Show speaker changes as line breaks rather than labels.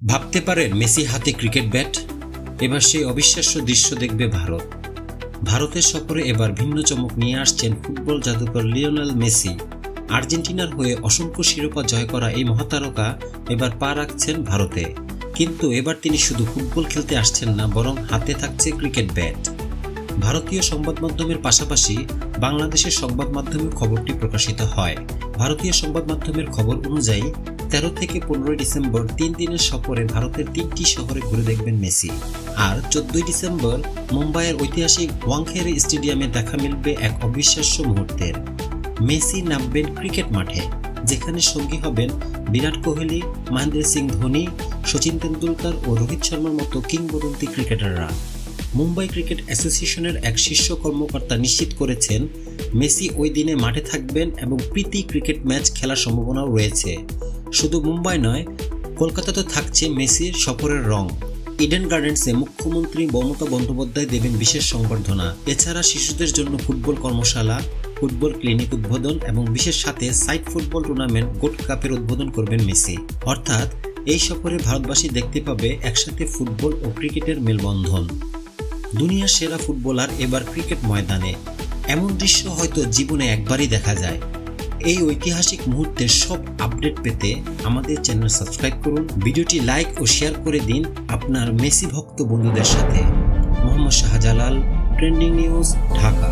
ভাবতে পারেন মেসি হাতে ক্রিকেট ব্যাট? এবার সেই অবিশ্বাস্য দৃশ্য দেখবে ভারত। ভারতের সফরে এবার ভিন্ন চমক নিয়ে আসছেন ফুটবল জাদুকর লিওনেল মেসি। আর্জেন্টিনার হয়ে অসংখ্য শিরোপা জয় করা এই মহাতারকা এবার পা রাখছেন ভারতে। কিন্তু এবার তিনি শুধু ফুটবল খেলতে আসছেন না, বরং হাতে থাকছে ক্রিকেট ব্যাট। ভারতীয় সংবাদ মাধ্যমের পাশাপাশি বাংলাদেশের সংবাদ মাধ্যমে খবরটি প্রকাশিত হয়। ভারতীয় সংবাদ মাধ্যমের খবর অনুযায়ী 13 থেকে 15 ডিসেম্বর 3 দিনের সফরে ভারতের 3টি শহরে ঘুরে দেখবেন মেসি। আর 14 ডিসেম্বর মুম্বাইয়ের ঐতিহাসিক ওয়াংখেড়ে স্টেডিয়ামে দেখা মিলবে এক অবিশ্বাস্য মুহূর্তের। মেসি নামবেন ক্রিকেট মাঠে, যেখানে সঙ্গী হবেন বিরাট কোহলি, মহেন্দ্র সিং ধোনি, সচিন তেন্ডুলকর ও রোহিত শর্মার মতো কিংবদন্তি ক্রিকেটাররা। মুম্বাই ক্রিকেট অ্যাসোসিয়েশনের এক শীর্ষ কর্মকর্তা নিশ্চিত করেছেন মেসি ওই দিনে মাঠে থাকবেন এবং প্রীতি ক্রিকেট ম্যাচ খেলার সম্ভাবনাও রয়েছে। শুধু মুম্বাই নয়, কলকাতাতেও থাকছে মেসির সফরের রং। ইডেন গার্ডেন্সে মুখ্যমন্ত্রী মমতা বন্দ্যোপাধ্যায় দেবেন বিশেষ সংবর্ধনা। এছাড়া শিশুদের জন্য ফুটবল কর্মশালা, ফুটবল ক্লিনিক উদ্বোধন এবং বিশেষ সাথে সাইট ফুটবল টুর্নামেন্ট গোল্ড কাপের উদ্বোধন করবেন মেসি। অর্থাৎ এই সফরে ভারতবাসী দেখতে পাবে একসাথে ফুটবল ও ক্রিকেটের মেলবন্ধন। দুনিয়ার সেরা ফুটবলার এবার ক্রিকেট ময়দানে, এমন দৃশ্য হয়তো জীবনে একবারই দেখা যায়। এই ঐতিহাসিক মুহূর্তের সব আপডেট পেতে আমাদের চ্যানেল সাবস্ক্রাইব করুন, ভিডিওটি লাইক ও শেয়ার করে দিন আপনার মেসি ভক্ত বন্ধুদের সাথে। Mohammad Shahjalal, trending news, Dhaka.